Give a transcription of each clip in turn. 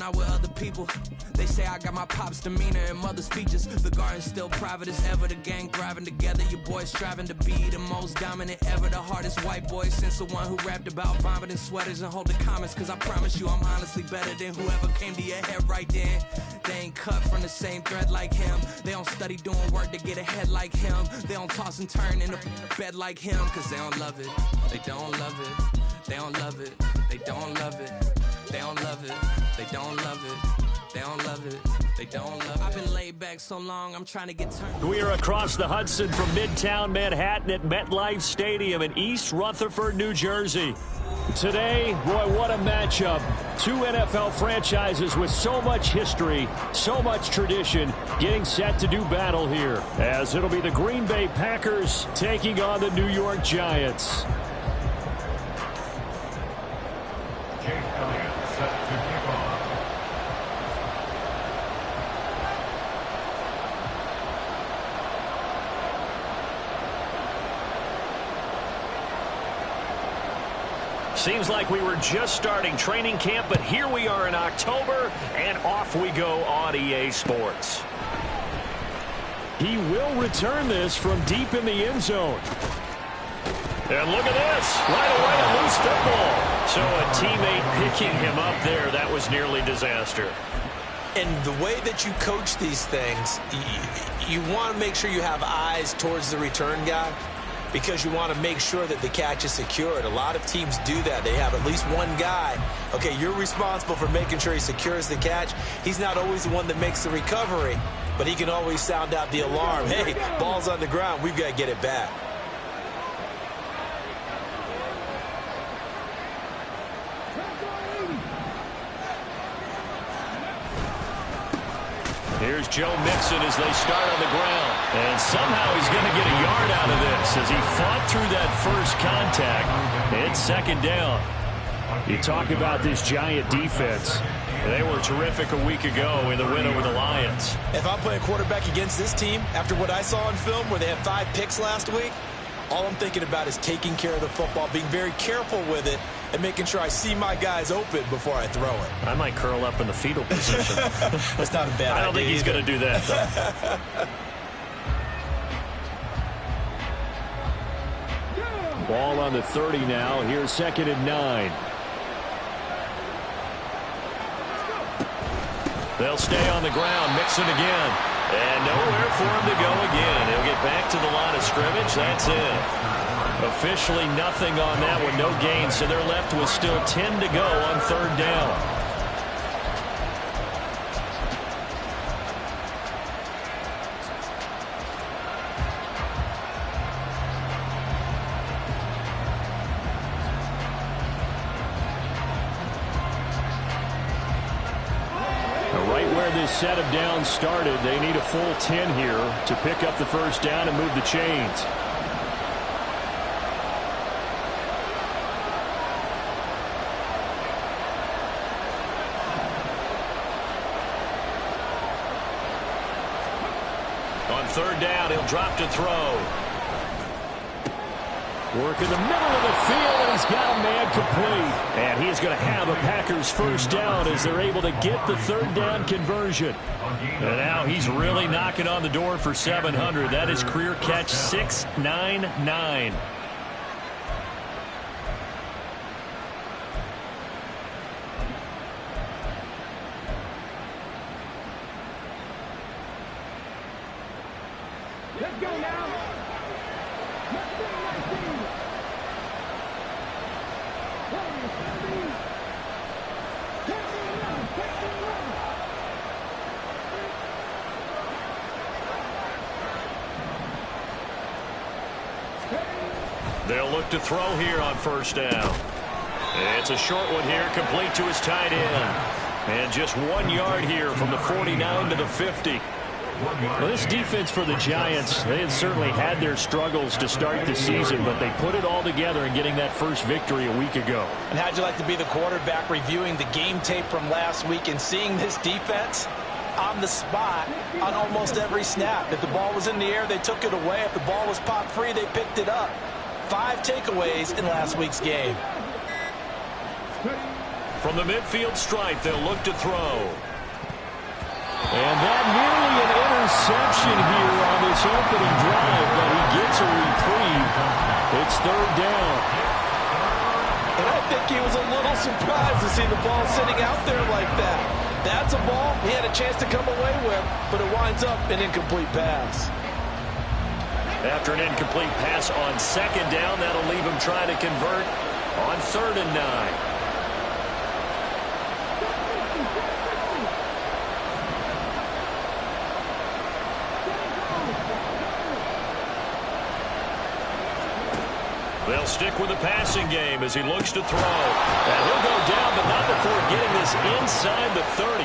not with other people. They say I got my pop's demeanor and mother's features. The garden's still private as ever. The gang thriving together. Your boys striving to be the most dominant ever. The hardest white boy since the one who rapped about vomiting sweaters and holding comments. Cause I promise you I'm honestly better than whoever came to your head right then. They ain't cut from the same thread like him. They don't study doing work to get ahead like him. They don't toss and turn in the bed like him. Cause they don't love it. They don't love it. They don't love it. They don't love it. They don't love it. They don't love it. They don't love it. They don't love it. I've been laid back so long, I'm trying to get turned. We are across the Hudson from Midtown Manhattan at MetLife Stadium in East Rutherford, New Jersey. Today, boy, what a matchup. Two NFL franchises with so much history, so much tradition, getting set to do battle here, as it'll be the Green Bay Packers taking on the New York Giants. Seems like we were just starting training camp, but here we are in October, and off we go on EA Sports. He will return this from deep in the end zone. And look at this, right away a loose football. So a teammate picking him up there, that was nearly disaster. And the way that you coach these things, you want to make sure you have eyes towards the return guy, because you want to make sure that the catch is secured. A lot of teams do that. They have at least one guy. Okay, you're responsible for making sure he secures the catch. He's not always the one that makes the recovery, but he can always sound out the alarm. Hey, ball's on the ground. We've got to get it back. Here's Joe Mixon as they start on the ground. And somehow he's going to get a yard out of this as he fought through that first contact. It's second down. You talk about this Giant defense. They were terrific a week ago in the win over the Lions. If I'm playing quarterback against this team, after what I saw on film where they had 5 picks last week, all I'm thinking about is taking care of the football, being very careful with it, and making sure I see my guys open before I throw it. I might curl up in the fetal position. That's not a bad idea. I don't think he's going to do that, though. Ball on the 30 now. Here's 2nd and 9. They'll stay on the ground. Mixon again. And nowhere for him to go again. He'll get back to the line of scrimmage. That's it. Officially nothing on that one. No gain. So they're left with still 10 to go on 3rd down. This set of downs started. They need a full 10 here to pick up the first down and move the chains. On 3rd down, he'll drop to throw. Work in the middle of the field, and he's got a man complete. And he's going to have a Packers first down as they're able to get the 3rd down conversion. And now he's really knocking on the door for 700. That is career catch 699. Let's go now. They'll look to throw here on 1st down. It's a short one here, complete to his tight end. And just 1 yard here from the 49 to the 50. Well, this defense for the Giants, they had certainly had their struggles to start the season, but they put it all together in getting that first victory a week ago. And how'd you like to be the quarterback reviewing the game tape from last week and seeing this defense on the spot on almost every snap? If the ball was in the air, they took it away. If the ball was popped free, they picked it up. 5 takeaways in last week's game. From the midfield stripe, they'll look to throw. And that nearly an interception here on this opening drive, but he gets a reprieve. It's third down. And I think he was a little surprised to see the ball sitting out there like that. That's a ball he had a chance to come away with, but it winds up an incomplete pass. After an incomplete pass on second down, that'll leave him trying to convert on 3rd and 9. They'll stick with the passing game as he looks to throw. And he'll go down, but not before getting this inside the 30.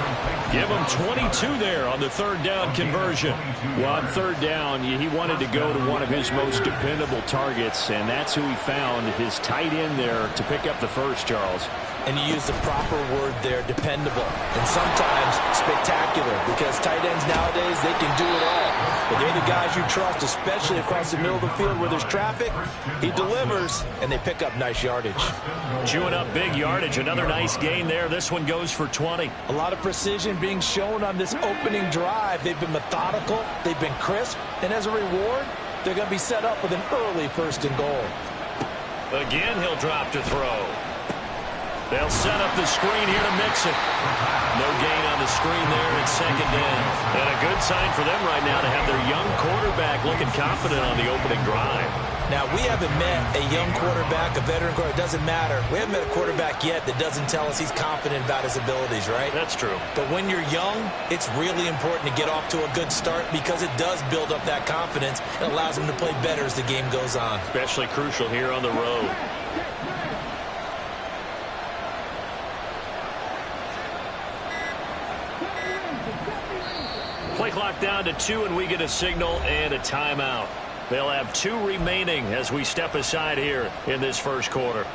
Give him 22 there on the 3rd down conversion. Well, on 3rd down, he wanted to go to one of his most dependable targets, and that's who he found, his tight end there, to pick up the first, Charles. And you use the proper word there, dependable, and sometimes spectacular, because tight ends nowadays, they can do it all. But they're the guys you trust, especially across the middle of the field where there's traffic. He delivers, and they pick up nice yardage. Chewing up big yardage. Another nice gain there. This one goes for 20. A lot of precision being shown on this opening drive. They've been methodical. They've been crisp. And as a reward, they're going to be set up with an early 1st and goal. Again, he'll drop to throw. They'll set up the screen here to mix it. No gain on the screen there in 2nd down. And a good sign for them right now to have their young quarterback looking confident on the opening drive. Now, we haven't met a young quarterback, a veteran quarterback. It doesn't matter. We haven't met a quarterback yet that doesn't tell us he's confident about his abilities, right? That's true. But when you're young, it's really important to get off to a good start because it does build up that confidence and allows him to play better as the game goes on. Especially crucial here on the road. Play clock down to 2, and we get a signal and a timeout. They'll have 2 remaining as we step aside here in this first quarter.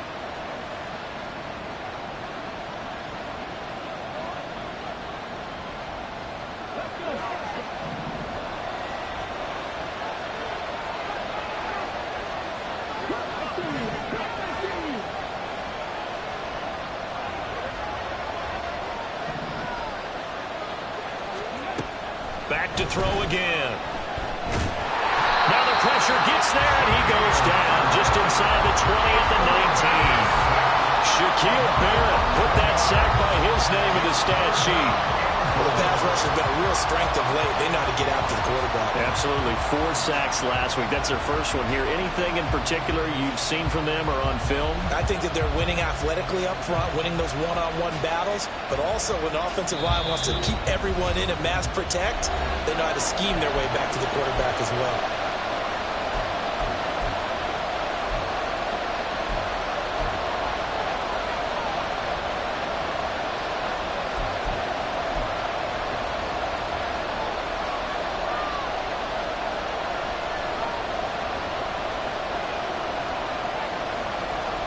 Back to throw again. Now the pressure gets there, and he goes down just inside the 20 at the 19. Shaquille Barrett put that sack by his name in the stat sheet. Well, the pass rush has been a real strength of late. They know how to get after the quarterback. Absolutely. 4 sacks last week. That's their first one here. Anything in particular you've seen from them or on film? I think that they're winning athletically up front, winning those one-on-one battles, but also when the offensive line wants to keep everyone in and mass protect, they know how to scheme their way back to the quarterback as well.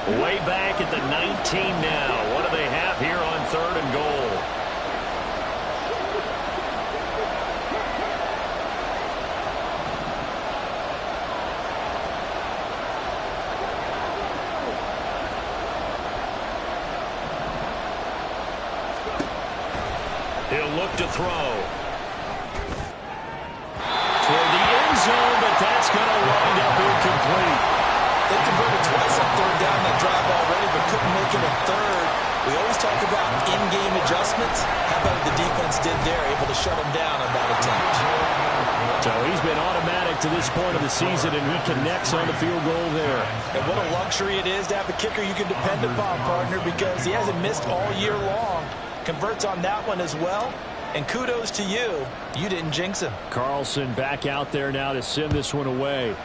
Way back at the 19 now. What do they have here on 3rd and goal? He'll look to throw. Toward the end zone, but that's going to wind up incomplete. They converted twice on 3rd down that drive already, but couldn't make it a 3rd. We always talk about in-game adjustments. How about what the defense did there, able to shut him down on that attempt. So he's been automatic to this point of the season, and he connects on the field goal there. And what a luxury it is to have a kicker you can depend upon, partner, because he hasn't missed all year long. Converts on that one as well. And kudos to you. You didn't jinx him. Carlson back out there now to send this one away.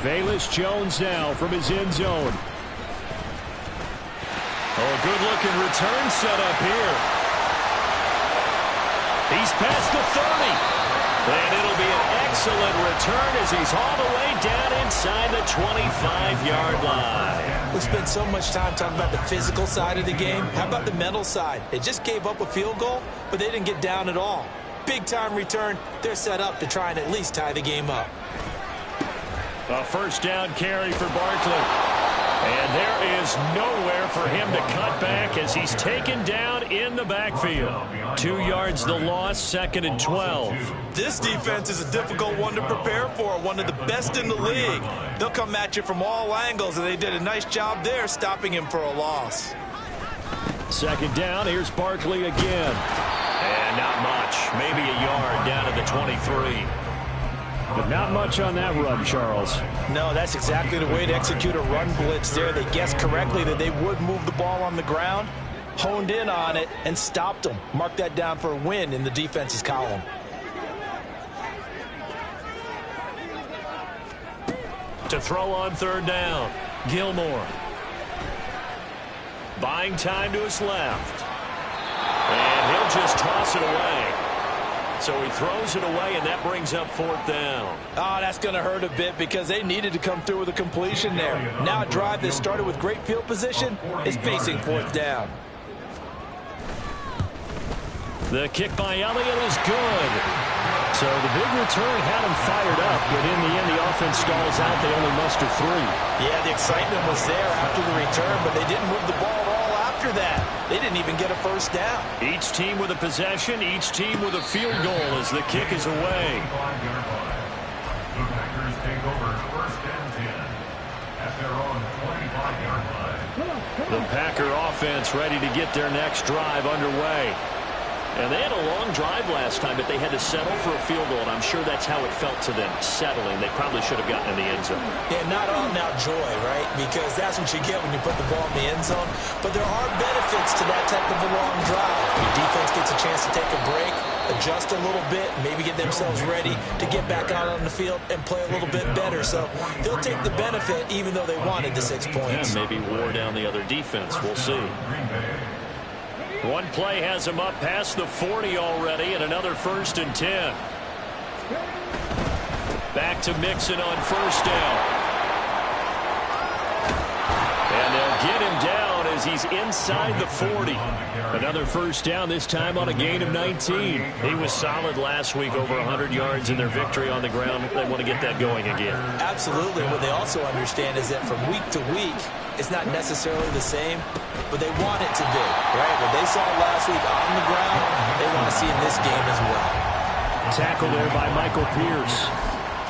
Velus Jones now from his end zone. Oh, good-looking return set up here. He's past the 30. And it'll be an excellent return as he's all the way down inside the 25-yard line. We spent so much time talking about the physical side of the game. How about the mental side? They just gave up a field goal, but they didn't get down at all. Big-time return. They're set up to try and at least tie the game up. A 1st down carry for Barkley. And there is nowhere for him to cut back as he's taken down in the backfield. 2 yards the loss, 2nd and 12. This defense is a difficult one to prepare for, one of the best in the league. They'll come at you from all angles, and they did a nice job there stopping him for a loss. 2nd down, here's Barkley again. And not much, maybe a yard down to the 23. But not much on that run, Charles. No, that's exactly the way to execute a run blitz there. They guessed correctly that they would move the ball on the ground, honed in on it, and stopped them. Mark that down for a win in the defense's column. To throw on 3rd down, Gilmore. Buying time to his left. And he'll just toss it away. So he throws it away, and that brings up 4th down. Oh, that's going to hurt a bit because they needed to come through with a completion there. Now a drive that started with great field position is facing 4th down. The kick by Elliott is good. So the big return had him fired up, but in the end, the offense stalls out. They only muster 3. Yeah, the excitement was there after the return, but they didn't move the ball at all after that. They didn't even get a 1st down. Each team with a possession, each team with a field goal as the kick is away. The Packers take over 1st and 10 at their own 25-yard line. The Packer offense ready to get their next drive underway. And they had a long drive last time, but they had to settle for a field goal, and I'm sure that's how it felt to them, settling. They probably should have gotten in the end zone. Yeah, not all now joy, right? Because that's what you get when you put the ball in the end zone. But there are benefits to that type of a long drive. Your defense gets a chance to take a break, adjust a little bit, maybe get themselves ready to get back out on the field and play a little bit better. So they'll take the benefit even though they wanted the 6 points. Yeah, maybe wore down the other defense. We'll see. One play has him up past the 40 already, and another 1st and 10. Back to Mixon on 1st down. And they'll get him down as he's inside the 40. Another 1st down, this time on a gain of 19. He was solid last week, over 100 yards in their victory on the ground. They want to get that going again. Absolutely. What they also understand is that from week to week, it's not necessarily the same, but they want it to be, right? What they saw last week on the ground, they want to see in this game as well. Tackle there by Michael Pierce.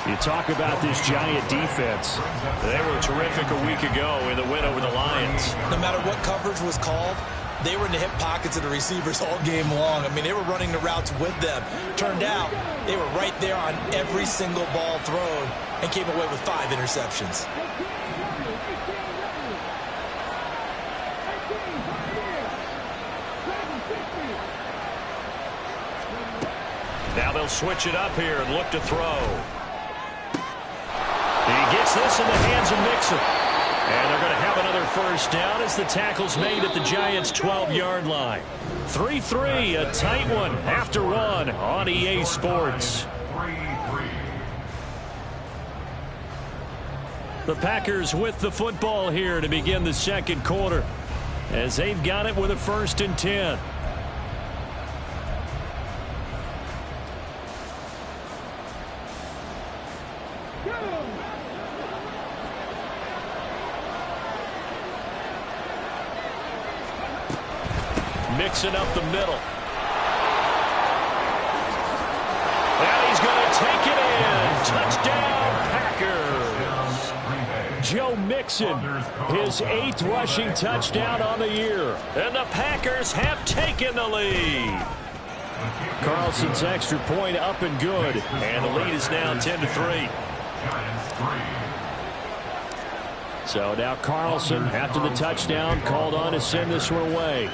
You talk about this Giant defense. They were terrific a week ago in the win over the Lions. No matter what coverage was called, they were in the hip pockets of the receivers all game long. I mean, they were running the routes with them. Turned out, they were right there on every single ball thrown and came away with 5 interceptions. Now they'll switch it up here and look to throw. He gets this in the hands of Mixon. And they're going to have another 1st down as the tackle's made at the Giants' 12-yard line. 3-3, a tight one after one on EA Sports. The Packers with the football here to begin the 2nd quarter as they've got it with a 1st and 10. Mixing up the middle. And he's going to take it in. Touchdown, Packers. Joe Mixon, his 8th rushing touchdown on the year. And the Packers have taken the lead. Carlson's extra point up and good. And the lead is now 10-3. So now Carlson, after the touchdown, called on to send this one away.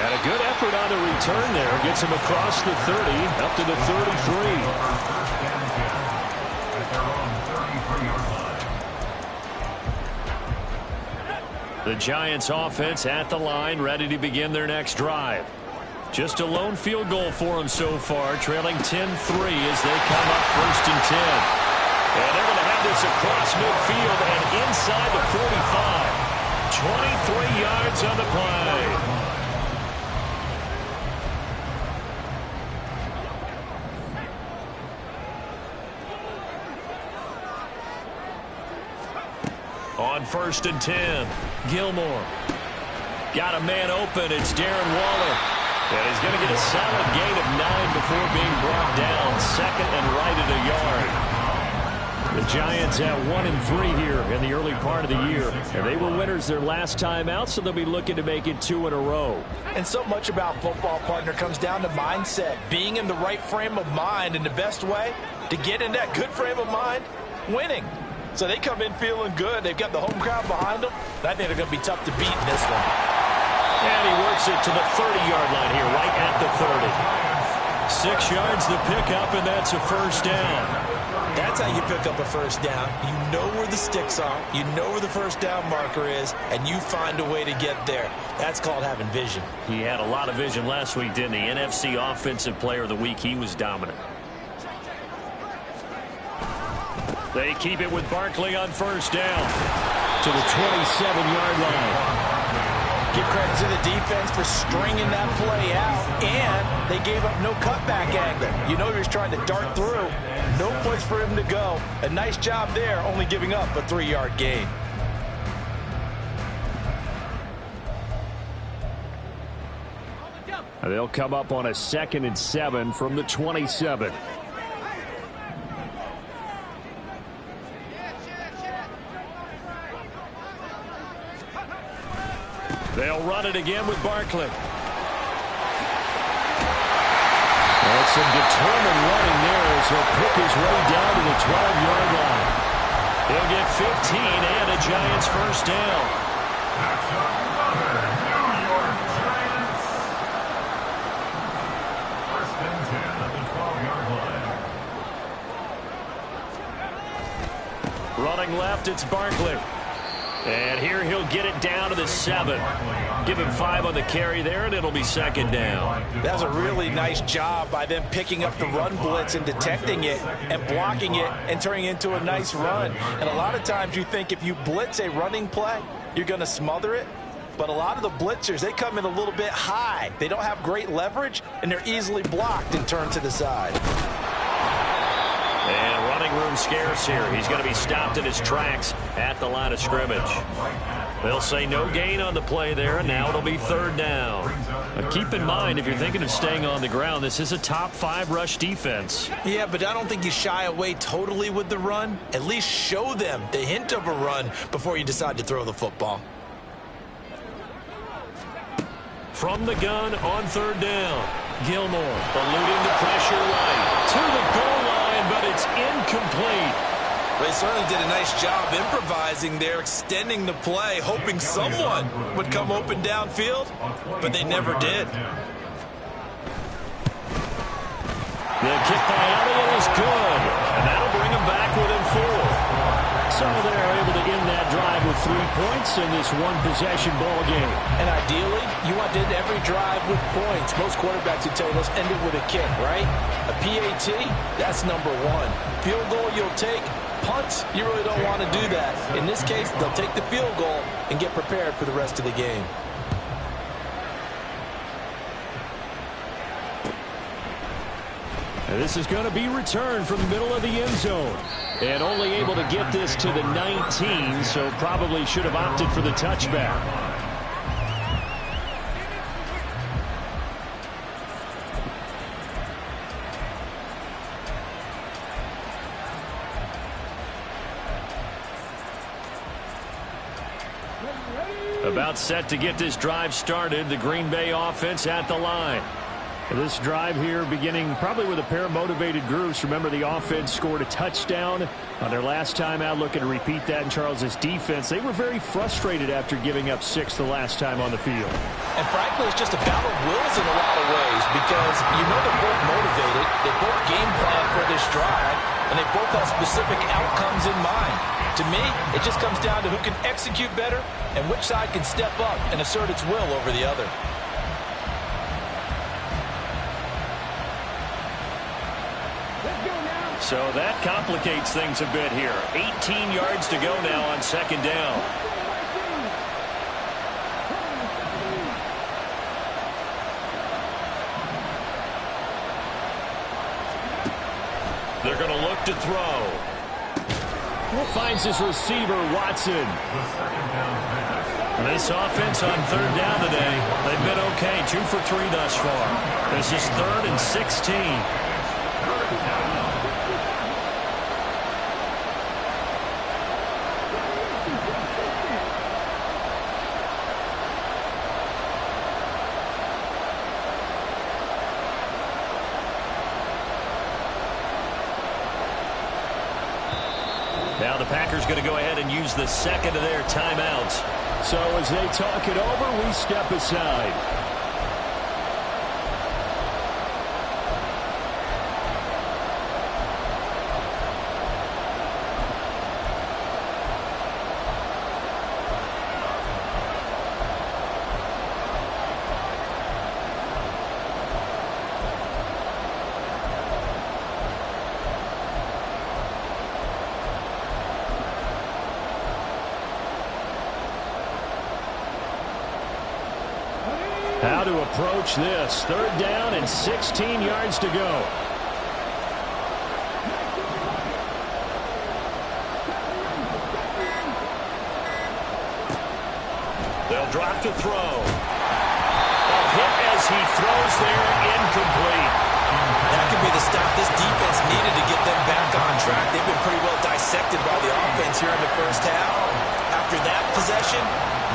And a good effort on the return there. Gets him across the 30, up to the 33. The Giants offense at the line, ready to begin their next drive. Just a lone field goal for them so far, trailing 10-3 as they come up 1st and 10. And they're going to have this across midfield and inside the 45. 23 yards on the play. On 1st and 10, Gilmore. Got a man open. It's Darren Waller. And he's going to get a solid gain of 9 before being brought down. Second and right at a yard. The Giants at 1-3 here in the early part of the year. And they were winners their last time out, so they'll be looking to make it 2 in a row. And so much about football, partner, comes down to mindset. Being in the right frame of mind, and the best way to get in that good frame of mind, winning. So they come in feeling good. They've got the home crowd behind them. I think they're going to be tough to beat in this one. And he works it to the 30-yard line here, right at the 30. 6 yards the pickup, and that's a first down. That's how you pick up a first down. You know where the sticks are. You know where the first down marker is, and you find a way to get there. That's called having vision. He had a lot of vision last week, didn't he? NFC Offensive Player of the Week. He was dominant. They keep it with Barkley on first down to the 27-yard line. Give credit to the defense for stringing that play out, and they gave up no cutback angle. You know he was trying to dart through. No place for him to go. A nice job there, only giving up a 3-yard gain. They'll come up on a 2nd and 7 from the 27. They'll run it again with Barkley. That's some determined running there as he'll pick his way down to the 12-yard line. He'll get 15 and a Giants first down. That's another New York Giants. First and 10 at the 12-yard line. Running left, it's Barkley. And here he'll get it down to the 7. Give him 5 on the carry there, and it'll be second down. That was a really nice job by them picking up the run blitz and detecting it and blocking it and turning it into a nice run. And a lot of times you think if you blitz a running play, you're going to smother it. But a lot of the blitzers, they come in a little bit high. They don't have great leverage, and they're easily blocked and turned to the side. And running room scarce here. He's going to be stopped in his tracks at the line of scrimmage. They'll say no gain on the play there, and now it'll be third down. But keep in mind, if you're thinking of staying on the ground, this is a top 5 rush defense. Yeah, but I don't think you shy away totally with the run. At least show them the hint of a run before you decide to throw the football. From the gun on third down, Gilmore eluding the pressure right to the goal line, but it's incomplete. They certainly did a nice job improvising there, extending the play, hoping someone would come open downfield, but they never did. The kick by Elliott is good, and that'll bring him back within 4. So they're able to end that drive with 3 points in this one-possession ball game. And ideally, you want to end every drive with points. Most quarterbacks would tell you, let's end it with a kick, right? A PAT, that's number 1. Field goal you'll take. Punts, you really don't want to do that. In this case, they'll take the field goal and get prepared for the rest of the game. And this is going to be returned from the middle of the end zone. And only able to get this to the 19, so probably should have opted for the touchback. About set to get this drive started. The Green Bay offense at the line. This drive here beginning probably with a pair of motivated groups. Remember, the offense scored a touchdown on their last time out. Looking to repeat that in Charles's defense. They were very frustrated after giving up 6 the last time on the field. And frankly, it's just a battle of wills in a lot of ways because you know they're both motivated. They both game plan for this drive, and they both have specific outcomes in mind. To me, it just comes down to who can execute better and which side can step up and assert its will over the other. So that complicates things a bit here. 18 yards to go now on second down. They're going to look to throw. Finds his receiver, Watson. The second down pass. This offense on third down today, they've been okay. 2 for 3 thus far. This is 3rd and 16. Now the Packers going to go ahead and use the second of their timeouts. So as they talk it over, we step aside. How to approach this. 3rd down and 16 yards to go. They'll drop to throw. A hit as he throws there, incomplete. That could be the stop this defense needed to get them back on track. They've been pretty well dissected by the offense here in the first half. After that possession,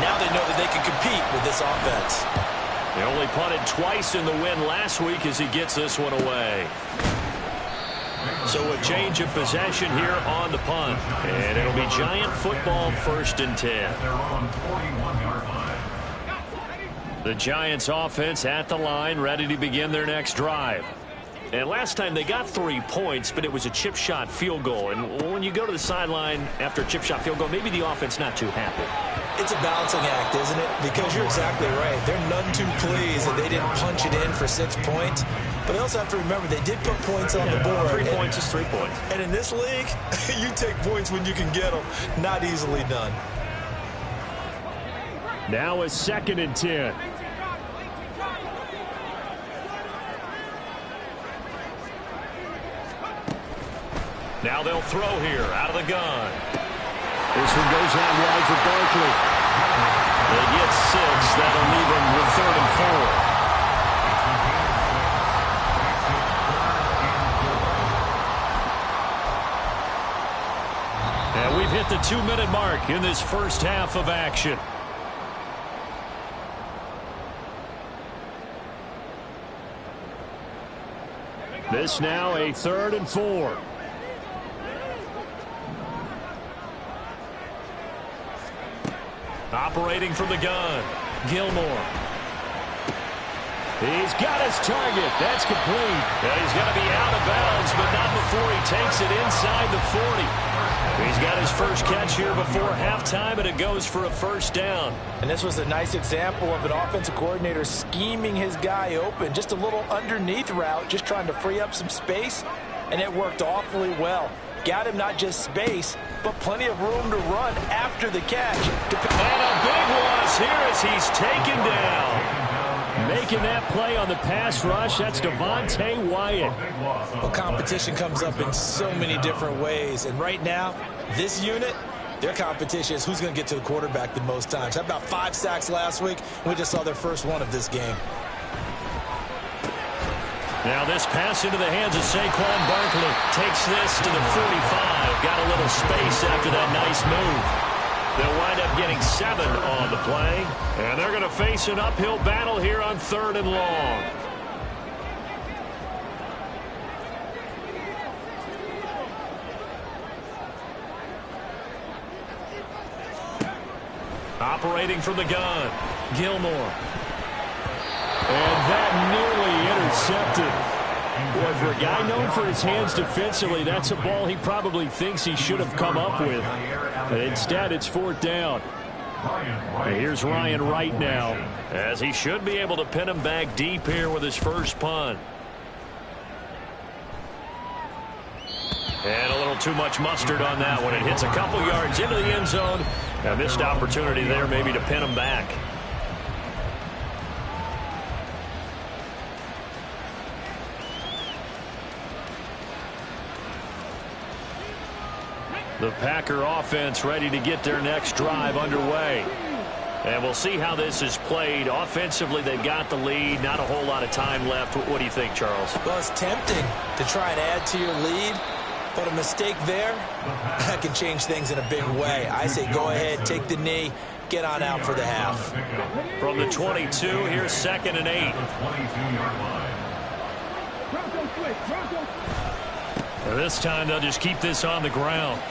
now they know that they can compete with this offense. They only punted twice in the win last week as he gets this one away. So a change of possession here on the punt. And it'll be Giant football, 1st and 10. Their own 41-yard line. The Giants offense at the line, ready to begin their next drive. And last time they got 3 points, but it was a chip shot field goal. And when you go to the sideline after a chip shot field goal, maybe the offense not too happy. It's a balancing act, isn't it? Because you're exactly right. They're none too pleased that they didn't punch it in for 6 points. But they also have to remember they did put points on the board. 3 points is 3 points. And in this league, you take points when you can get them. Not easily done. Now a 2nd and 10. Now they'll throw here out of the gun. This one goes out wide for Barkley. They get 6. That'll leave them with 3rd and 4. And we've hit the 2-minute mark in this first half of action. This now a 3rd and 4. Operating from the gun, Gilmore. He's got his target. That's complete. Yeah, he's going to be out of bounds, but not before he takes it inside the 40. He's got his first catch here before halftime, and it goes for a 1st down. And this was a nice example of an offensive coordinator scheming his guy open. Just a little underneath route, just trying to free up some space, and it worked awfully well. Got him not just space, but plenty of room to run after the catch. And a big loss here as he's taken down. Making that play on the pass rush, that's Devontae Wyatt. Well, competition comes up in so many different ways. And right now, this unit, their competition is who's going to get to the quarterback the most times. Had about 5 sacks last week, and we just saw their first one of this game. Now this pass into the hands of Saquon Barkley. Takes this to the 45. Got a little space after that nice move. They'll wind up getting 7 on the play. And they're going to face an uphill battle here on 3rd and long. Operating from the gun, Gilmore. And that nearly intercepted. Boy, for a guy known for his hands defensively, that's a ball he probably thinks he should have come up with. But instead, it's 4th down. And here's Ryan Wright now, as he should be able to pin him back deep here with his first punt. And a little too much mustard on that one. It hits a couple yards into the end zone. A missed opportunity there maybe to pin him back. The Packer offense ready to get their next drive underway. And we'll see how this is played. Offensively, they've got the lead. Not a whole lot of time left. What do you think, Charles? Well, it's tempting to try and add to your lead, but a mistake there, that can change things in a big way. I say go ahead, take the knee, get on out for the half. From the 22, here's 2nd and 8. This time they'll just keep this on the ground.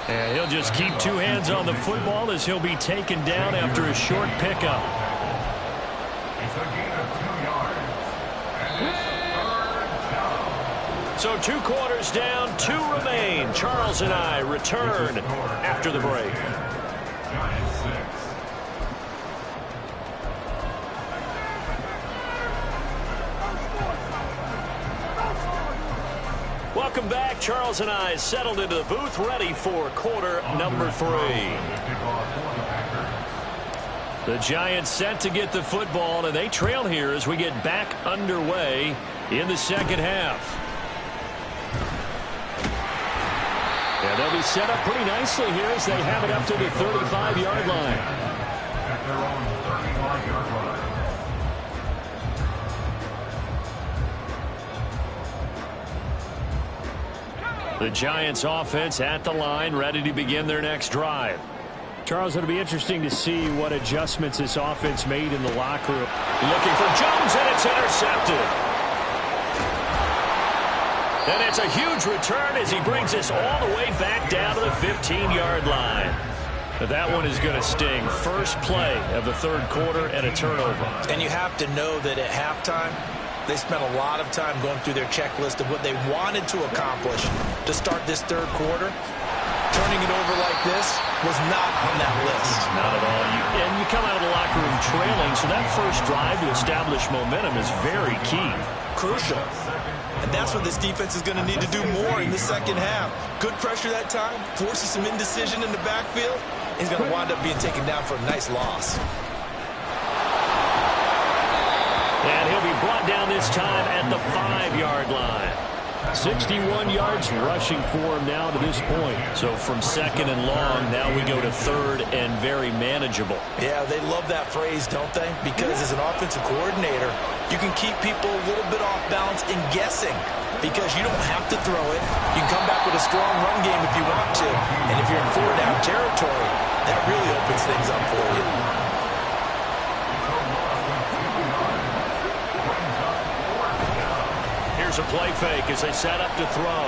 And he'll just keep 2 hands on the football as he'll be taken down after a short pickup. It's a gain of 2 yards. And it's 3rd down. So 2 quarters down, 2 remain. Charles and I return after the break. Giants 6. Welcome back. Charles and I settled into the booth, ready for quarter number 3. The Giants set to get the football, and they trail here as we get back underway in the second half. And they'll be set up pretty nicely here as they have it up to the 35-yard line. At their own 35-yard line. The Giants offense at the line, ready to begin their next drive. Charles, it'll be interesting to see what adjustments this offense made in the locker room. Looking for Jones, and it's intercepted. And it's a huge return as he brings us all the way back down to the 15-yard line. But that one is going to sting. First play of the 3rd quarter and a turnover. And you have to know that at halftime, they spent a lot of time going through their checklist of what they wanted to accomplish to start this 3rd quarter. Turning it over like this was not on that list. Not at all. And you come out of the locker room trailing, so that first drive to establish momentum is very key. Crucial. And that's what this defense is going to need to do more in the second half. Good pressure that time, forces some indecision in the backfield. He's going to wind up being taken down for a nice loss. And he'll be brought down this time at the 5-yard line. 61 yards rushing for him now to this point. So from 2nd and long, now we go to 3rd and very manageable. Yeah, they love that phrase, don't they? Because as an offensive coordinator, you can keep people a little bit off balance and guessing because you don't have to throw it. You can come back with a strong run game if you want to. And if you're in 4-down territory, that really opens things up for you. Here's a play fake as they set up to throw.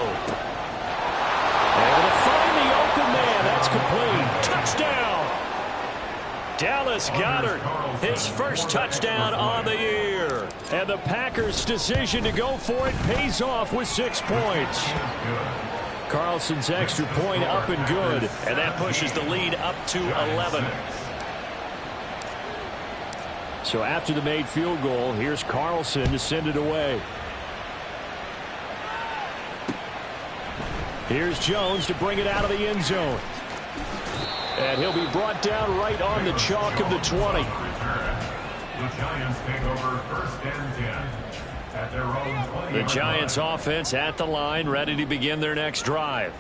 Able to find the open man. That's complete. Touchdown. Dallas Goedert, his first touchdown on the year. And the Packers' decision to go for it pays off with 6 points. Carlson's extra point up and good. And that pushes the lead up to 11. So after the made field goal, here's Carlson to send it away. Here's Jones to bring it out of the end zone. And he'll be brought down right on the chalk of the 20. The Giants take over 1st and 10 at their own 20. The Giants offense at the line, ready to begin their next drive.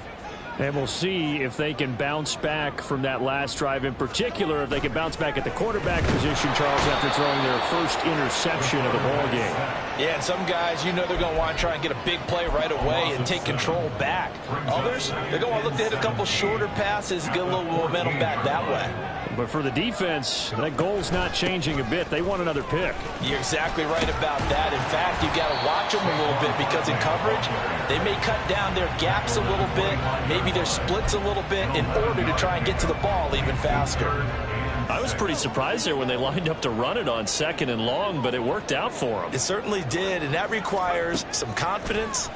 And we'll see if they can bounce back from that last drive, in particular if they can bounce back at the quarterback position, Charles, after throwing their first interception of the ball game. Yeah, and some guys, you know they're going to want to try and get a big play right away and take control back. Others, they're going to look to hit a couple shorter passes, get a little momentum back that way. But for the defense, that goal's not changing a bit. They want another pick. You're exactly right about that. In fact, you've got to watch them a little bit because in coverage, they may cut down their gaps a little bit, maybe their splits a little bit in order to try and get to the ball even faster. I was pretty surprised there when they lined up to run it on 2nd and long, but it worked out for them. It certainly did, and that requires some confidence,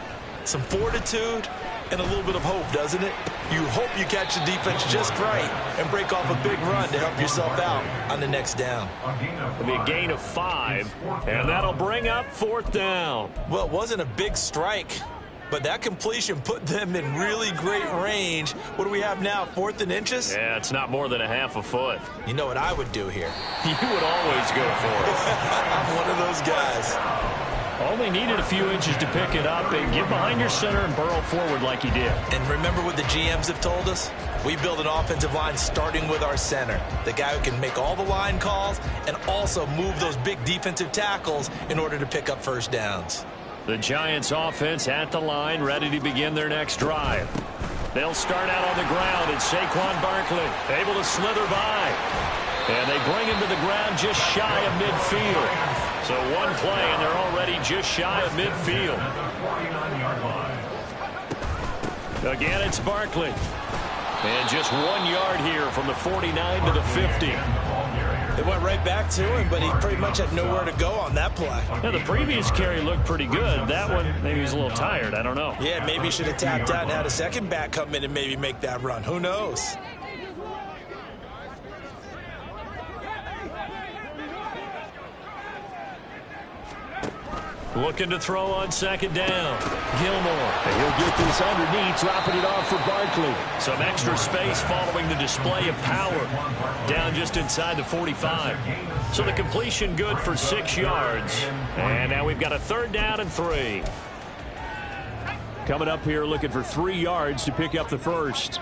some fortitude, and a little bit of hope, doesn't it? You hope you catch the defense just right and break off a big run to help yourself out on the next down. It'll be a gain of 5, and that'll bring up 4th down. Well, it wasn't a big strike, but that completion put them in really great range. What do we have now, 4th and inches? Yeah, it's not more than a half a foot. You know what I would do here? You would always go for it. I'm one of those guys. Only needed a few inches to pick it up and get behind your center and burrow forward like he did. And remember what the GMs have told us? We build an offensive line starting with our center, the guy who can make all the line calls and also move those big defensive tackles in order to pick up first downs. The Giants offense at the line, ready to begin their next drive. They'll start out on the ground, and Saquon Barkley able to slither by. And they bring him to the ground just shy of midfield. So one play, and they're already just shy of midfield. Again, it's Barkley. And just 1 yard here from the 49 to the 50. It went right back to him, but he pretty much had nowhere to go on that play. Now, the previous carry looked pretty good. That one, maybe he was a little tired. I don't know. Yeah, maybe he should have tapped out and had a second back come in and maybe make that run. Who knows? Looking to throw on second down. Gilmore. And he'll get this underneath, dropping it off for Barkley. Some extra space following the display of power. Down just inside the 45. So the completion good for 6 yards. And now we've got a 3rd down and 3. Coming up here looking for 3 yards to pick up the first.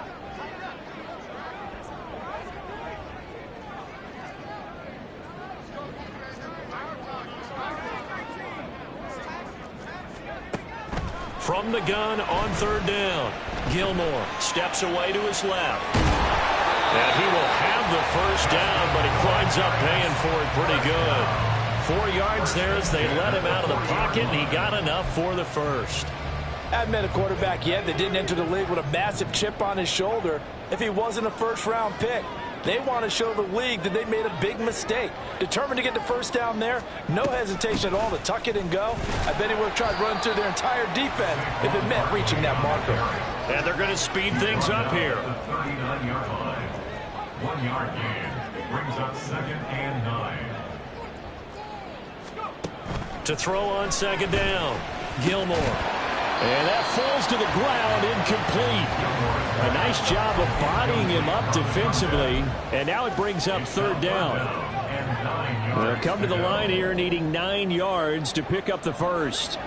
From the gun on 3rd down. Gilmore steps away to his left. And he will have the first down, but he winds up paying for it pretty good. 4 yards there as they let him out of the pocket, and he got enough for the first. Haven't met a quarterback yet that didn't enter the league with a massive chip on his shoulder if he wasn't a first-round pick. They want to show the league that they made a big mistake. Determined to get the first down there, no hesitation at all to tuck it and go. I bet he would have tried running through their entire defense if it meant reaching that marker. And they're going to speed things up here. 39-yard line. 1 yard gain. Brings up 2nd and 9. To throw on second down. Gilmore. And that falls to the ground, incomplete. A nice job of bodying him up defensively. And now it brings up 3rd down. They'll come to the line here needing 9 yards to pick up the first.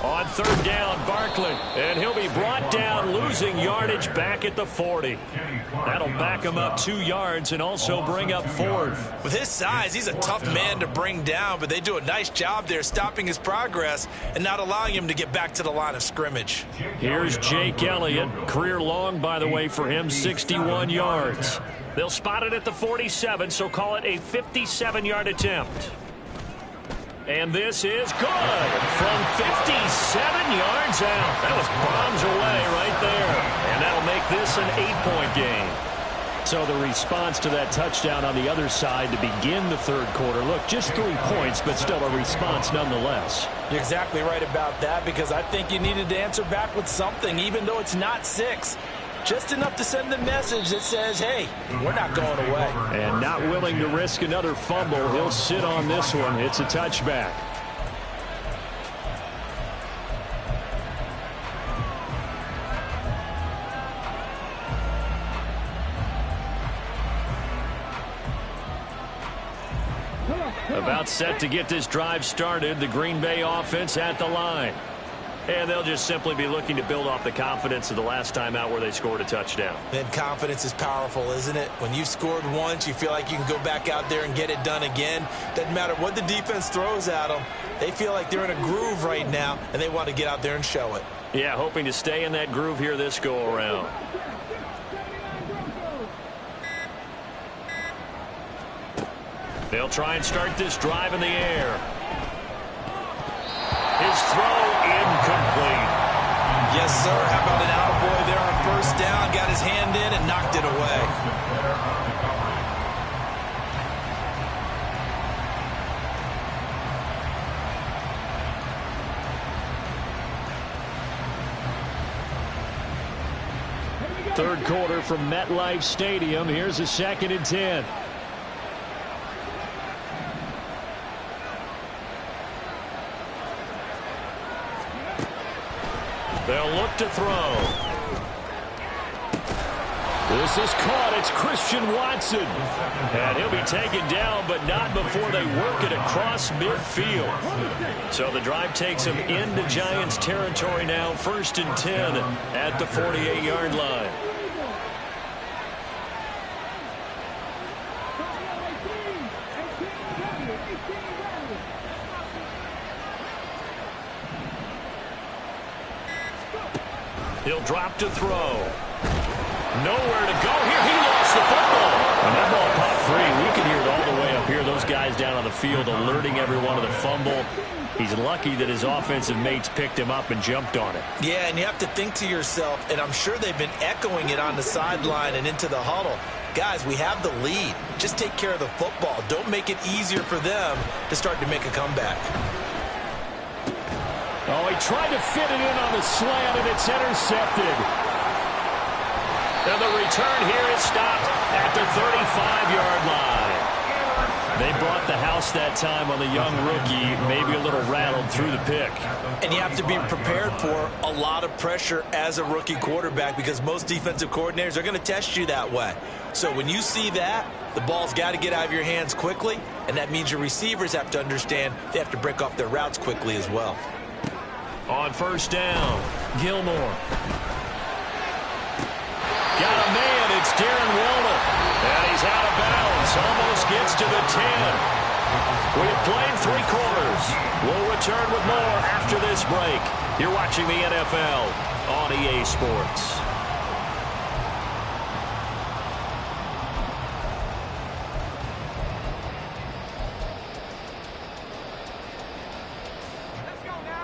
On 3rd down, Barkley. And he'll be brought down, losing yardage back at the 40. That'll back him up 2 yards and also bring up 4th. With his size, he's a tough man to bring down, but they do a nice job there stopping his progress and not allowing him to get back to the line of scrimmage. Here's Jake Elliott. Career long, by the way, for him, 61 yards. They'll spot it at the 47, so call it a 57-yard attempt. And this is good from 57 yards out. That was bombs away right there. And that'll make this an 8-point game. So the response to that touchdown on the other side to begin the 3rd quarter. Look, just 3 points, but still a response nonetheless. You're exactly right about that, because I think you needed to answer back with something, even though it's not 6. Just enough to send the message that says, hey, we're not going away. And not willing to risk another fumble. He'll sit on this one. It's a touchback. About set to get this drive started. The Green Bay offense at the line. And they'll just simply be looking to build off the confidence of the last time out where they scored a touchdown. And confidence is powerful, isn't it? When you've scored once, you feel like you can go back out there and get it done again. Doesn't matter what the defense throws at them. They feel like they're in a groove right now, and they want to get out there and show it. Yeah, hoping to stay in that groove here this go-around. They'll try and start this drive in the air. His throw incomplete. Yes, sir. How about an attaboy there on 1st down? Got his hand in and knocked it away. Third quarter from MetLife Stadium. Here's a 2nd and 10. They'll look to throw. This is caught. It's Christian Watson. And he'll be taken down, but not before they work it across midfield. So the drive takes them into Giants territory now. 1st and 10 at the 48-yard line. He'll drop to throw. Nowhere to go here. He lost the football. And that ball popped free. We can hear it all the way up here. Those guys down on the field alerting everyone of the fumble. He's lucky that his offensive mates picked him up and jumped on it. Yeah, and you have to think to yourself, and I'm sure they've been echoing it on the sideline and into the huddle. Guys, we have the lead. Just take care of the football. Don't make it easier for them to start to make a comeback. Oh, he tried to fit it in on the slant, and it's intercepted. And the return here is stopped at the 35-yard line. They brought the house that time on the young rookie, maybe a little rattled through the pick. And you have to be prepared for a lot of pressure as a rookie quarterback because most defensive coordinators are going to test you that way. So when you see that, the ball's got to get out of your hands quickly, and that means your receivers have to understand they have to break off their routes quickly as well. On 1st down, Gilmore. Got a man, it's Darren Waller. And he's out of bounds, almost gets to the 10. We have played 3 quarters. We'll return with more after this break. You're watching the NFL on EA Sports.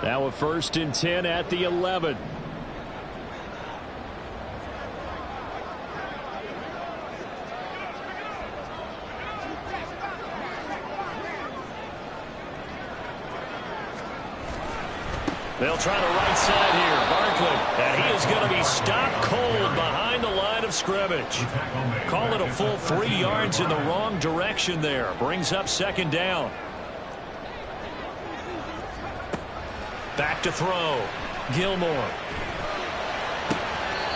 Now a 1st and 10 at the 11. They'll try the right side here. Barkley. And he is going to be stopped cold behind the line of scrimmage. Call it a full 3 yards in the wrong direction there. Brings up 2nd down. Back to throw. Gilmore.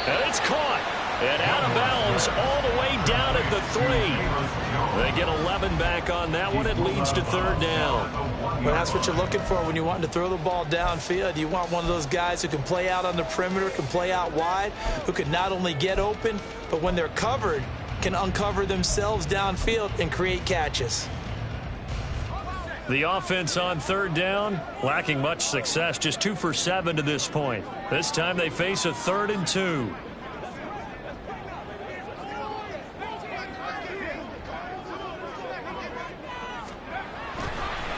And it's caught. And out of bounds all the way down at the 3. They get 11 back on that one. It leads to 3rd down. Well, that's what you're looking for when you want to throw the ball downfield. You want one of those guys who can play out on the perimeter, can play out wide, who can not only get open, but when they're covered, can uncover themselves downfield and create catches. The offense on 3rd down, lacking much success, just 2 for 7 to this point. This time they face a 3rd and 2.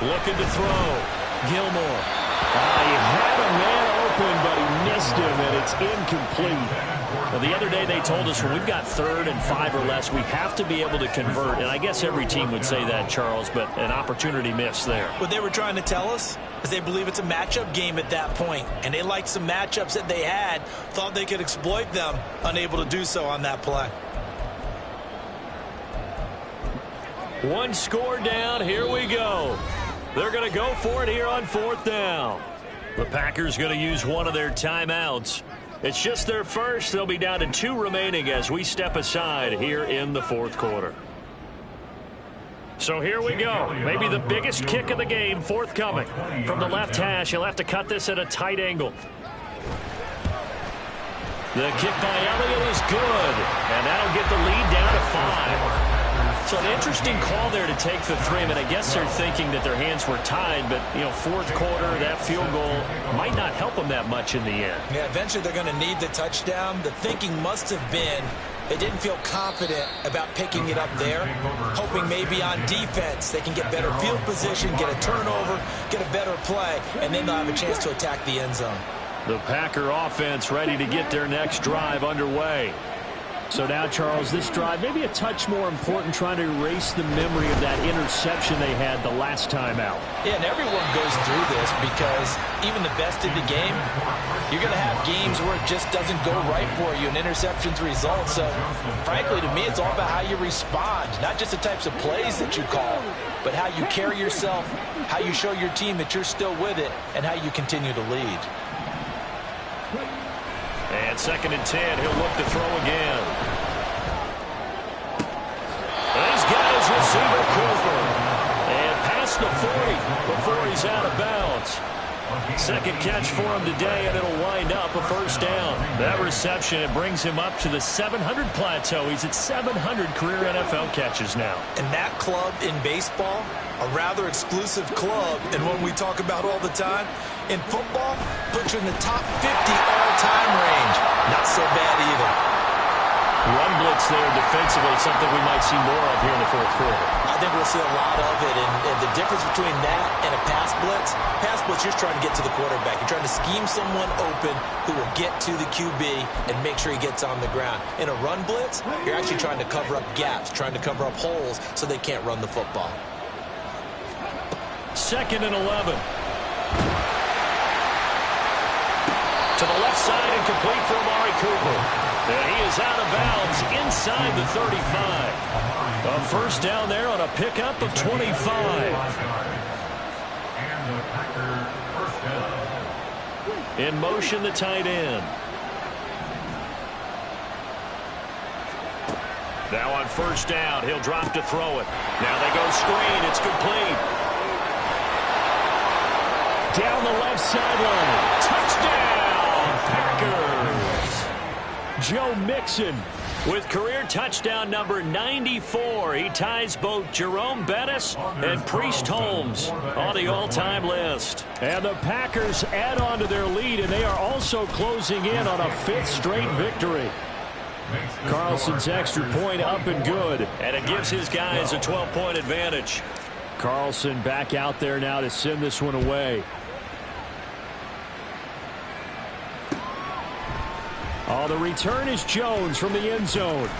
Looking to throw. Gilmore. He had a man open, but he missed him, and it's incomplete. Well, the other day they told us when we've got 3rd and 5 or less, we have to be able to convert. And I guess every team would say that, Charles, but an opportunity missed there. What they were trying to tell us is they believe it's a matchup game at that point, and they liked some matchups that they had, thought they could exploit them, unable to do so on that play. 1 score down. Here we go. They're going to go for it here on 4th down. The Packers going to use one of their timeouts. It's just their first. They'll be down to 2 remaining as we step aside here in the 4th quarter. So here we go. Maybe the biggest kick of the game forthcoming. From the left hash, he'll have to cut this at a tight angle. The kick by Elliott is good. And that'll get the lead down to 5. So an interesting call there to take the 3. I mean, I guess they're thinking that their hands were tied, but, you know, 4th quarter, that field goal might not help them that much in the end. Yeah, eventually they're going to need the touchdown. The thinking must have been they didn't feel confident about picking it up there, hoping maybe on defense they can get better field position, get a turnover, get a better play, and then they'll have a chance to attack the end zone. The Packer offense ready to get their next drive underway. So now, Charles, this drive maybe a touch more important, trying to erase the memory of that interception they had the last time out. Yeah, and everyone goes through this because even the best in the game, you're going to have games where it just doesn't go right for you, and interceptions result. So, frankly, to me, it's all about how you respond, not just the types of plays that you call, but how you carry yourself, how you show your team that you're still with it, and how you continue to lead. And 2nd and 10, he'll look to throw again. Receiver Cooper. And past the 40 before he's out of bounds. Second catch for him today, and it'll wind up a first down. That reception, it brings him up to the 700 plateau. He's at 700 career NFL catches now. And that club in baseball, a rather exclusive club, and one we talk about all the time. In football, puts you in the top 50 all-time range. Not so bad either. Run blitz there defensively, something we might see more of here in the fourth quarter. I think we'll see a lot of it, and the difference between that and a pass blitz, you're just trying to get to the quarterback. You're trying to scheme someone open who will get to the QB and make sure he gets on the ground. In a run blitz, you're actually trying to cover up gaps, trying to cover up holes so they can't run the football. 2nd and 11. To the left side and complete for Amari Cooper. And he is out of bounds inside the 35. A first down there on a pickup of 25. And the Packer first down. In motion, the tight end. Now on first down, he'll drop to throw it. Now they go screen. It's complete. Down the left sideline. Touchdown, Packers. Joe Mixon with career touchdown number 94. He ties both Jerome Bettis and Priest Holmes on the all-time list. And the Packers add on to their lead, and they are also closing in on a 5th straight victory. Carlson's extra point up and good, and it gives his guys a 12-point advantage. Carlson back out there now to send this one away. Oh, the return is Jones from the end zone.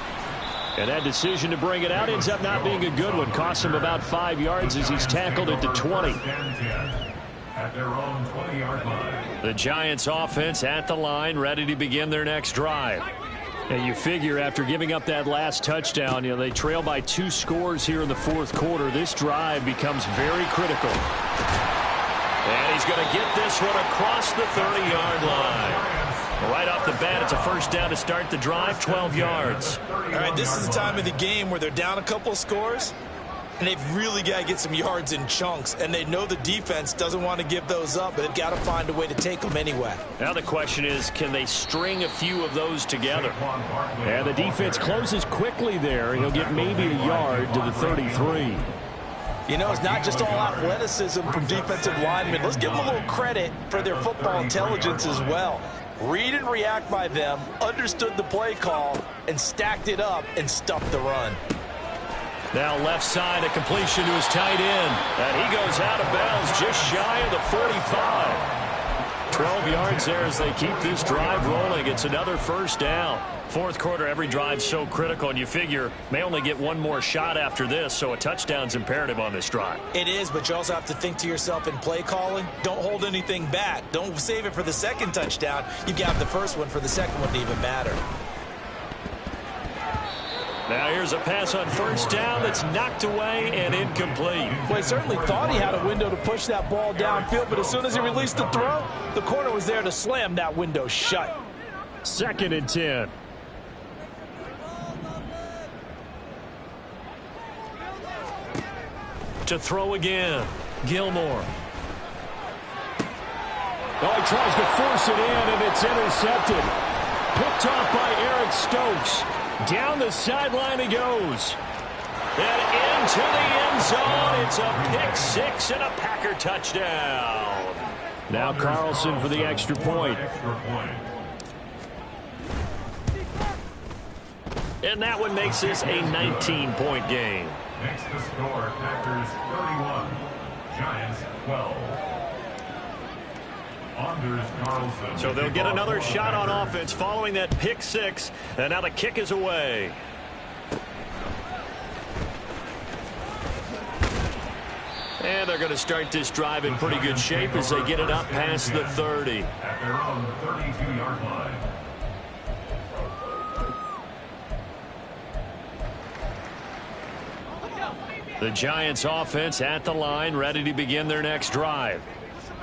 And that decision to bring it out ends up not being a good one. Cost him about 5 yards as he's tackled at the 20. At their own 20-yard line. The Giants offense at the line, ready to begin their next drive. And you figure after giving up that last touchdown, they trail by 2 scores here in the fourth quarter. This drive becomes very critical. And he's going to get this one across the 30-yard line. Right off the bat, it's a first down to start the drive, 12 yards. All right, this is the time of the game where they're down a couple of scores, and they've really got to get some yards in chunks, and they know the defense doesn't want to give those up, but they've got to find a way to take them anyway. Now the question is, can they string a few of those together? And the defense closes quickly there. He'll get maybe a yard to the 33. You know, it's not just all athleticism from defensive linemen. Let's give them a little credit for their football intelligence as well. Read and react by them, understood the play call, and stacked it up and stuffed the run. Now left side, a completion to his tight end. And he goes out of bounds just shy of the 45. 12 yards there as they keep this drive rolling. It's another first down. Fourth quarter, every drive's so critical, and you figure may only get one more shot after this, so a touchdown's imperative on this drive. It is, but you also have to think to yourself in play calling, don't hold anything back. Don't save it for the second touchdown. You got the first one for the second one to even matter. Now here's a pass on first down that's knocked away and incomplete. Well, he certainly thought he had a window to push that ball downfield, but as soon as he released the throw, the corner was there to slam that window shut. 2nd and 10. To throw again, Gilmore. Oh, he tries to force it in, and it's intercepted. Picked off by Eric Stokes. Down the sideline he goes. And into the end zone. It's a pick six and a Packer touchdown. Now Carlson for the extra point. And that one makes this a 19-point game. Next to score, Packers 31, Giants 12. Anders Carlson. So they'll get another shot on offense following that pick six. And now the kick is away. And they're going to start this drive in pretty good shape as they get it up past the 30. At their own 32-yard line. The Giants offense at the line, ready to begin their next drive.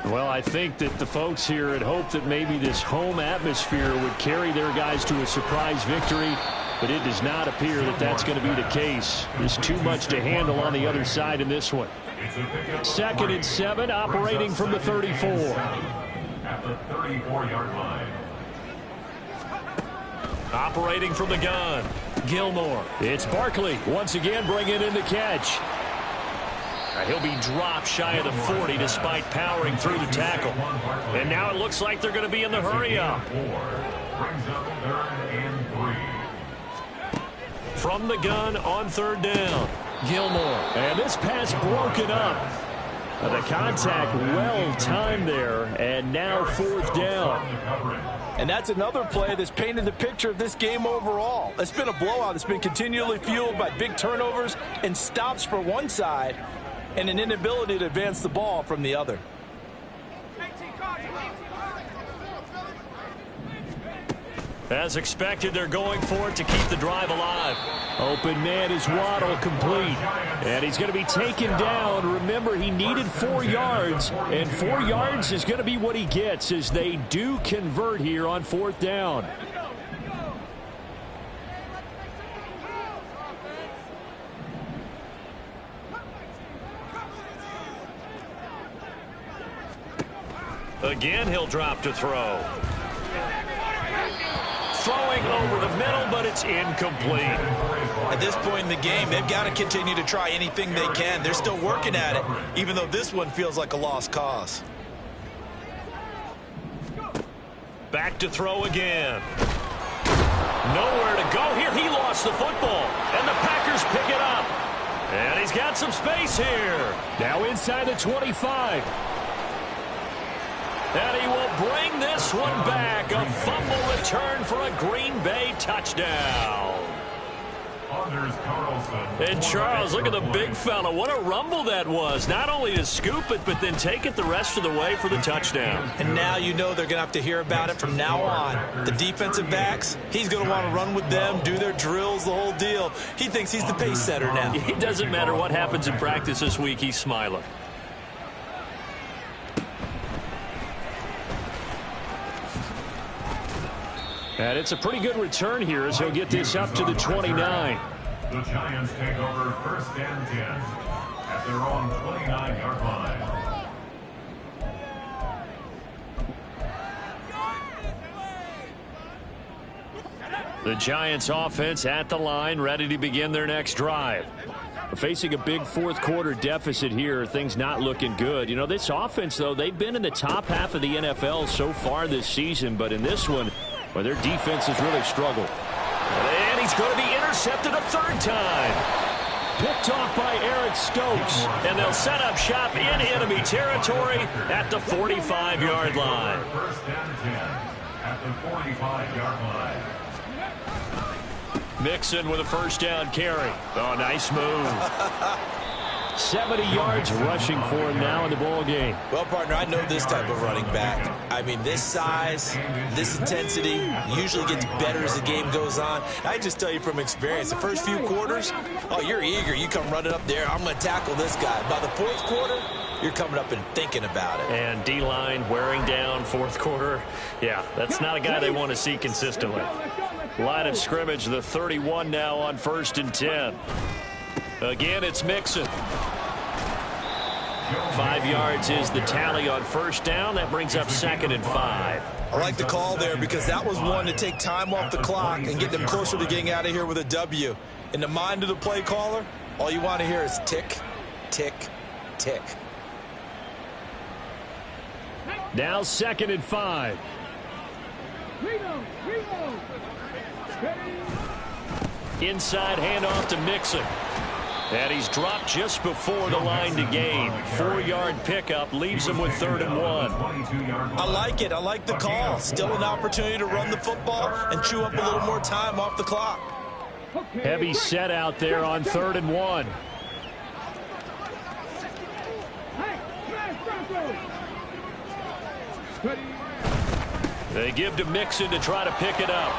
Well, I think that the folks here had hoped that maybe this home atmosphere would carry their guys to a surprise victory. but it does not appear that that's going to be the case. There's too much to handle on the other side in this one. 2nd and 7, operating from the 34. At the 34-yard line. Operating from the gun, Gilmore. It's Barkley once again bringing in the catch. He'll be dropped shy of the 40 despite powering through the tackle. And now it looks like they're going to be in the hurry-up. From the gun on 3rd down, Gilmore. And this pass broken up. The contact well timed there, and now 4th down. And that's another play that's painted the picture of this game overall. It's been a blowout. It's been continually fueled by big turnovers and stops for one side and an inability to advance the ball from the other. As expected, they're going for it to keep the drive alive. Open man is Waddle, complete. And he's going to be taken down. Remember, he needed 4 yards, and 4 yards is going to be what he gets as they do convert here on 4th down. Again, he'll drop to throw. Throwing over the middle, but it's incomplete. At this point in the game, they've got to continue to try anything they can. They're still working at it, even though this one feels like a lost cause. Back to throw again. Nowhere to go here. He lost the football, and the Packers pick it up. And he's got some space here. Now inside the 25. And he will bring this one back. A fumble return for a Green Bay touchdown. And Charles, look at the big fella. What a rumble that was. Not only to scoop it, but then take it the rest of the way for the touchdown. And now you know they're going to have to hear about it from now on. The defensive backs, he's going to want to run with them, do their drills, the whole deal. He thinks he's the pace setter now. It doesn't matter what happens in practice this week. He's smiling. And it's a pretty good return here as he'll get this up to the 29. The Giants take over 1st and 10 at their own 29-yard line. The Giants offense at the line, ready to begin their next drive. Facing a big 4th quarter deficit here, things not looking good. You know, this offense, though, they've been in the top half of the NFL so far this season, but in this one, well, their defense has really struggled. And he's going to be intercepted a 3rd time. Picked off by Eric Stokes. And they'll set up shop in enemy territory at the 45-yard line. 1st and 10 at the 45-yard line. Mixon with a 1st down carry. Oh, nice move. 70 yards rushing for him now in the ball game. Well, partner, I know this type of running back. I mean, this size, this intensity usually gets better as the game goes on. I just tell you from experience, the first few quarters, oh, you're eager. You come running up there. I'm going to tackle this guy. By the 4th quarter, you're coming up and thinking about it. And D-line wearing down 4th quarter. Yeah, that's not a guy they want to see consistently. Line of scrimmage, the 31 now on 1st and 10. Again, it's Mixon. 5 yards is the tally on 1st down. That brings up 2nd and 5. I like the call there because that was one to take time off the clock and get them closer to getting out of here with a W. In the mind of the play caller, all you want to hear is tick, tick, tick. Now 2nd and 5. Inside handoff to Mixon. And he's dropped just before the line to gain. 4-yard pickup leaves him with 3rd and 1. I like it. I like the call. Still an opportunity to run the football and chew up a little more time off the clock. Heavy set out there on 3rd and 1. They give to Mixon to try to pick it up.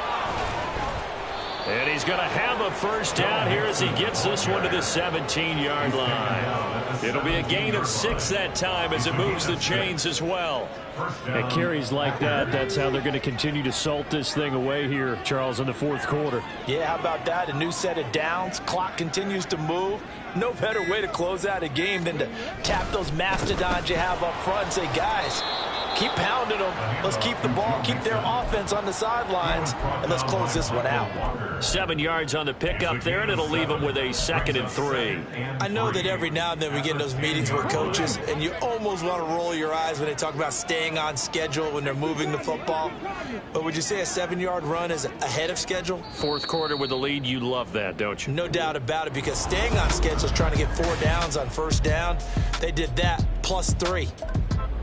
And he's going to have a first down here as he gets this one to the 17-yard line. It'll be a gain of 6 that time as it moves the chains as well. At carries like that, that's how they're going to continue to salt this thing away here, Charles, in the fourth quarter. Yeah, how about that? A new set of downs. Clock continues to move. No better way to close out a game than to tap those mastodons you have up front and say, guys, keep pounding them. Let's keep the ball, keep their offense on the sidelines, and let's close this one out. 7 yards on the pickup there, and it'll leave them with a 2nd and 3. I know that every now and then we get in those meetings with coaches, and you almost want to roll your eyes when they talk about staying on schedule when they're moving the football. But would you say a 7-yard run is ahead of schedule? Fourth quarter with the lead, you love that, don't you? No doubt about it, because staying on schedule is trying to get 4 downs on first down. They did that plus 3.